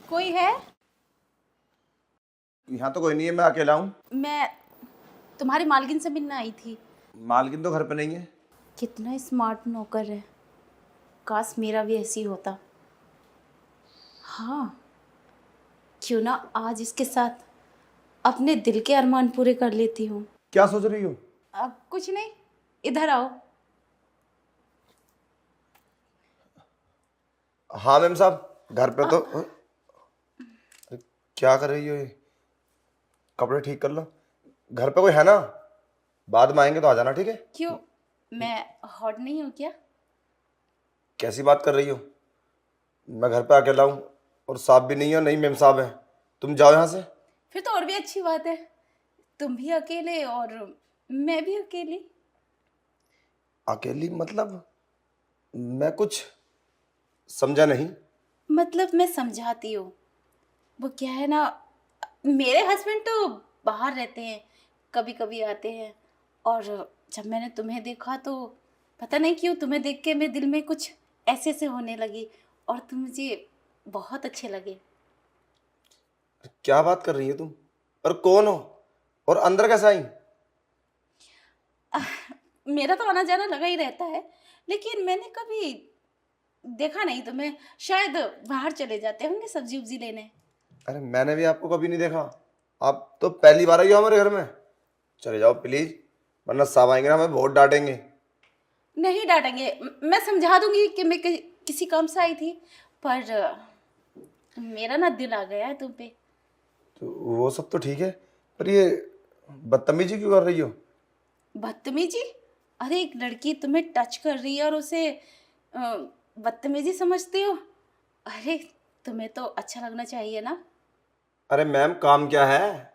कोई है? यहाँ तो कोई नहीं है, मैं अकेला हूँ। मैं तुम्हारी मालकिन से मिलने आई थी। मालकिन तो घर पे नहीं है। कितना स्मार्ट नौकर है, काश मेरा भी ऐसी होता। हाँ, क्यों ना आज इसके साथ अपने दिल के अरमान पूरे कर लेती हूँ। क्या सोच रही हो? अब कुछ नहीं, इधर आओ। हाँ मैम साहब, घर पे तो अरे, क्या कर रही हो ये? कपड़े ठीक कर लो। घर पे कोई है ना? बाद में आएंगे तो आ जाना, ठीक है? क्यों, मैं हॉट नहीं हूँ क्या? कैसी बात कर रही हो? मैं घर पे अकेला हूँ और साहब भी नहीं है, नहीं मैम साहब है। तुम जाओ यहाँ से। फिर तो और भी अच्छी बात है, तुम भी अकेले और मैं भी अकेली। अकेली मतलब? मैं कुछ समझा नहीं। मतलब मैं समझाती हूँ। वो क्या है ना, मेरे हस्बैंड तो बाहर रहते हैं, कभी कभी आते हैं। और जब मैंने तुम्हें देखा तो पता नहीं क्यों तुम्हें देख के मेरे दिल में कुछ ऐसे से होने लगी, और तुम मुझे बहुत अच्छे लगे। क्या बात कर रही हो तुम? और कौन हो? और अंदर कैसे आई? मेरा तो आना जाना लगा ही रहता है, लेकिन मैंने कभी देखा नहीं तुम्हें। शायद बाहर चले जाते होंगे सब्जी उब्जी लेने। अरे मैंने भी आपको कभी नहीं देखा। आप तो पहली बार आई हो हमारे घर में। चले जाओ प्लीज, वरना साहब आएंगे ना, हमें बहुत डांटेंगे। नहीं डांटेंगे, मैं समझा दूंगी कि मैं किसी काम से आई थी, पर मेरा ना दिल आ गया है तुम पे। तो वो सब तो ठीक है, पर ये बदतमीजी क्यों कर रही हो? बदतमीजी? अरे एक लड़की तुम्हें टच कर रही है और उसे बदतमीजी समझते हो? अरे तुम्हें तो अच्छा लगना चाहिए ना। अरे मैम, काम क्या है?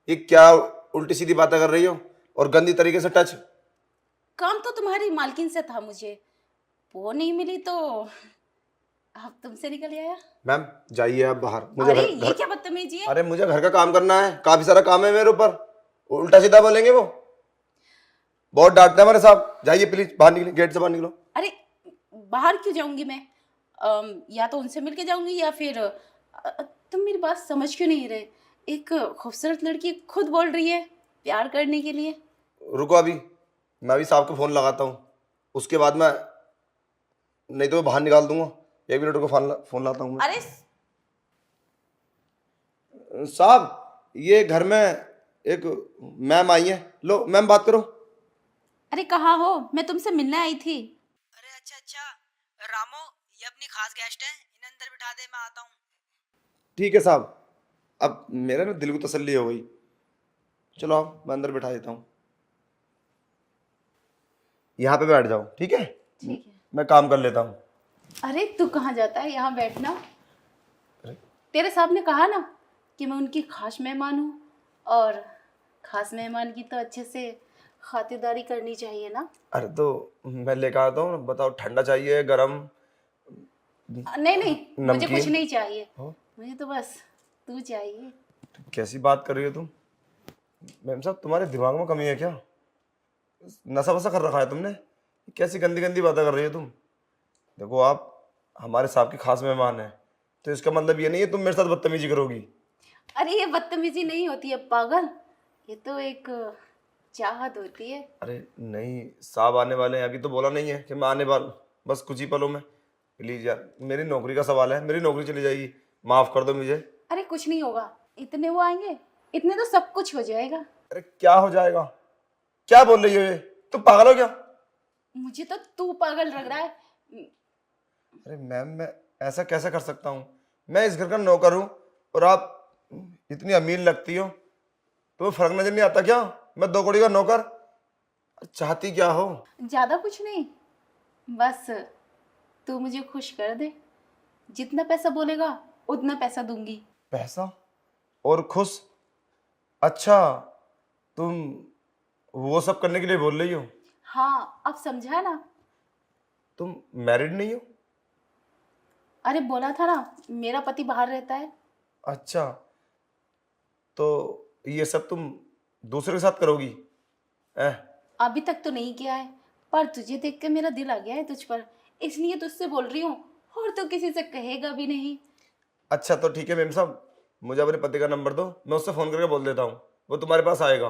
ये क्या उल्टी सीधी बातें कर रही हो? और गंदी तरीके से टच। काम तो तुम्हारी मालकिन से था, मुझे वो नहीं मिली तो अब तुमसे निकल आया। मैम जाइए आप बाहर, मुझे अरे घर ये घर क्या बदतमीजी है? अरे मुझे घर का काम करना है, काफी सारा काम है मेरे ऊपर। उल्टा सीधा बोलेंगे वो, बहुत डांटते हैं हमारे साहब। जाइए प्लीज, बाहर निकलिए, गेट से बाहर निकलो। अरे बाहर क्यों जाऊंगी मैं? या तो उनसे मिलके जाऊंगी या फिर तुम मेरी बात समझ क्यों नहीं रहे? एक खूबसूरत लड़की खुद बोल रही है प्यार करने के लिए। रुको अभी, मैं अभी साहब को फोन लगाता हूँ, उसके बाद मैं, नहीं तो मैं बाहर निकाल दूंगा। 1 मिनट को फोन लाता हूँ अरे मैं। साहब, ये घर में एक मैम आई है, लो मैम बात करो। अरे कहाँ हो? मैं तुमसे मिलने आई थी। अरे अच्छा अच्छा, रामो, ये अपनी खास गेस्ट है, इन्हें अंदर बिठा दे, मैं आता हूँ। ठीक है साहब, अब मेरे ना दिल को तसल्ली हो गई। चलो आओ, मैं अंदर बिठा देता हूँ। यहाँ पे बैठ जाओ, ठीक है? ठीक है। मैं काम कर लेता हूँ। अरे तू कहाँ जाता है, यहाँ बैठना। अरे तेरे साहब ने कहा ना कि मैं उनकी खास मेहमान हूँ, और खास मेहमान की तो अच्छे से खातिरदारी करनी चाहिए ना। अरे तो मैं लेकर आता हूँ, बताओ ठंडा चाहिए, गरम, नहीं नहीं, मुझे कुछ नमकीन? नहीं चाहिए। हो? मुझे तो बस तू चाहिए। कैसी बात कर रही हो तुम? मैम साहब, तुम्हारे दिमाग में कमी है क्या? नशा वसा कर रखा है तुमने? कैसी गंदी गंदी बातें कर रही हो तुम? देखो, आप हमारे साहब की खास मेहमान हैं, तो इसका मतलब ये नहीं है तुम मेरे साथ बदतमीजी करोगी। अरे ये बदतमीजी नहीं होती है पागल, ये तो एक चाहत होती है। अरे नहीं, साहब आने वाले हैं, अभी तो बोला नहीं है कि मैं आने वाला, बस कुछ ही पलों में। प्लीज यार, मेरी नौकरी का सवाल है, मेरी नौकरी चली जाएगी, माफ कर दो मुझे। अरे कुछ नहीं होगा, इतने वो आएंगे, इतने तो सब कुछ हो जाएगा। अरे क्या हो जाएगा? क्या बोल रही हो ये? तुम पागल हो क्या? मुझे तो तू पागल लग रहा है। अरे मैम, मैं ऐसा कैसे कर सकता हूँ? मैं इस घर का नौकर हूँ, और आप इतनी अमीर लगती हो। तुम्हें फर्क नजर नहीं आता क्या? मैं 2 कौड़ी का नौकर। चाहती क्या हो? ज्यादा कुछ नहीं, बस तू मुझे खुश कर दे। जितना पैसा बोलेगा उतना पैसा दूंगी। पैसा और खुश? अच्छा, तुम वो सब करने के लिए बोल रही हो? हाँ अब समझा ना। तुम मैरिड नहीं हो? अरे बोला था ना, मेरा पति बाहर रहता है। अच्छा, तो ये सब तुम दूसरे के साथ करोगी? एह, अभी तक तो नहीं किया है, पर तुझे देख के मेरा दिल आ गया है तुझ पर, इसलिए तुझसे बोल रही हूँ। और तो किसी से कहेगा भी नहीं। अच्छा तो ठीक है मेम साहब, मुझे अपने पति का नंबर दो, मैं उससे फ़ोन करके बोल देता हूँ, वो तुम्हारे पास आएगा।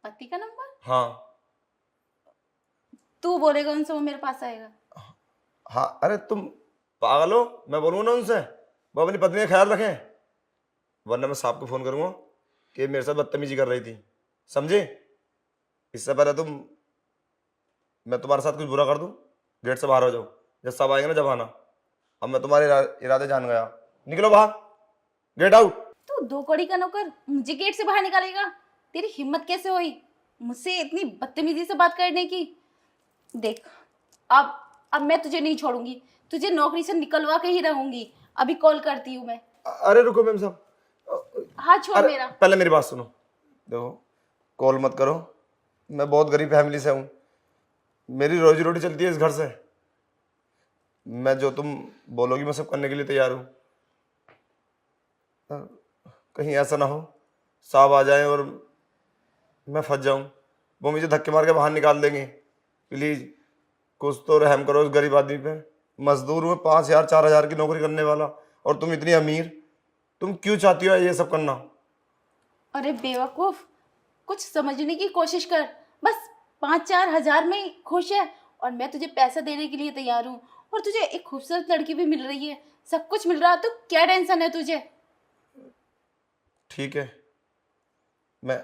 पति का नंबर? हाँ तू बोलेगा उनसे, वो मेरे पास आएगा? हाँ, अरे तुम पागल हो, मैं बोलूँगा ना उनसे, वो अपनी पत्नी का ख्याल रखें, वरना मैं साहब को फ़ोन करूँगा कि मेरे साथ बदतमीजी कर रही थी, समझे? इससे पहले मैं तुम्हारे साथ कुछ बुरा कर दूँ, गेट से बाहर हो जाओ, जब साहब आएंगे ना जब आना। अब मैं तुम्हारे इरादे जान गया, निकलो बाहर, गेट आउट। तू दो कौड़ी का नौकर मुझे गेट से बाहर निकालेगा? तेरी हिम्मत कैसे हुई मुझसे इतनी बदतमीजी से बात करने की? देख, अब मैं तुझे नहीं छोड़ूंगी, तुझे नौकरी से निकलवा के ही रहूंगी। अभी कॉल करती हूँ मैं। अरे रुको मेम साहब, हाथ छोड़ अरे मेरा। पहले मेरी बात सुनो, देखो कॉल मत करो, मैं बहुत गरीब फैमिली से हूँ, मेरी रोजी रोटी चलती है इस घर से, मैं जो तुम बोलोगी मैं सब करने के लिए तैयार हूँ। कहीं ऐसा ना हो साहब आ जाएं और मैं फंस जाऊं, वो मुझे धक्के मार के बाहर निकाल देंगे। प्लीज कुछ तो रहम करो उस गरीब आदमी पे, मजदूर हूँ 5,000 4,000 की नौकरी करने वाला, और तुम इतनी अमीर, तुम क्यों चाहती हो ये सब करना? अरे बेवकूफ, कुछ समझने की कोशिश कर। बस 5-4 हजार में ही खुश है, और मैं तुझे पैसा देने के लिए तैयार हूँ, और तुझे एक खूबसूरत लड़की भी मिल रही है, सब कुछ मिल रहा है, तो क्या टेंशन है तुझे? ठीक है, मैं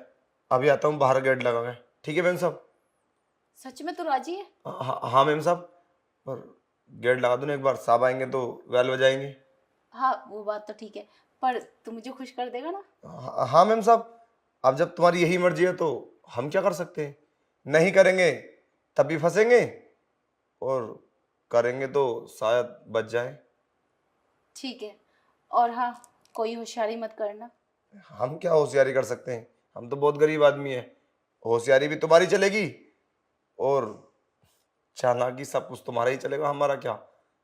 अभी आता हूँ बाहर गेट लगा के, ठीक है मैम साहब? सच में तू राजी है? हाँ मैम साहब, पर गेट लगा दो ना एक बार, साहब आएंगे तो वेल बजाएंगे। हाँ वो बात तो ठीक है, पर तू मुझे खुश कर देगा ना? हाँ मैम साहब, अब जब तुम्हारी यही मर्जी है तो हम क्या कर सकते हैं? नहीं करेंगे तब भी फंसेंगे, और करेंगे तो शायद बच जाए। ठीक है, और हाँ, कोई होशियारी मत करना। हम क्या होशियारी कर सकते हैं, हम तो बहुत गरीब आदमी है, होशियारी भी तुम्हारी चलेगी और चालाकी सब कुछ तुम्हारा ही चलेगा, हमारा क्या?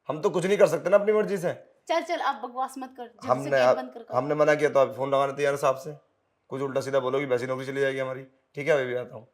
हम तो कुछ नहीं कर सकते ना अपनी मर्जी से। चल चल, आप बकवास मत कर, जल्दी से गेट बंद कर। हमने मना किया तो आप फोन लगाने तैयार साहब से, कुछ उल्टा सीधा बोलोगी वैसी नौकरी चली जाएगी हमारी। ठीक है, अभी भी आता हूँ।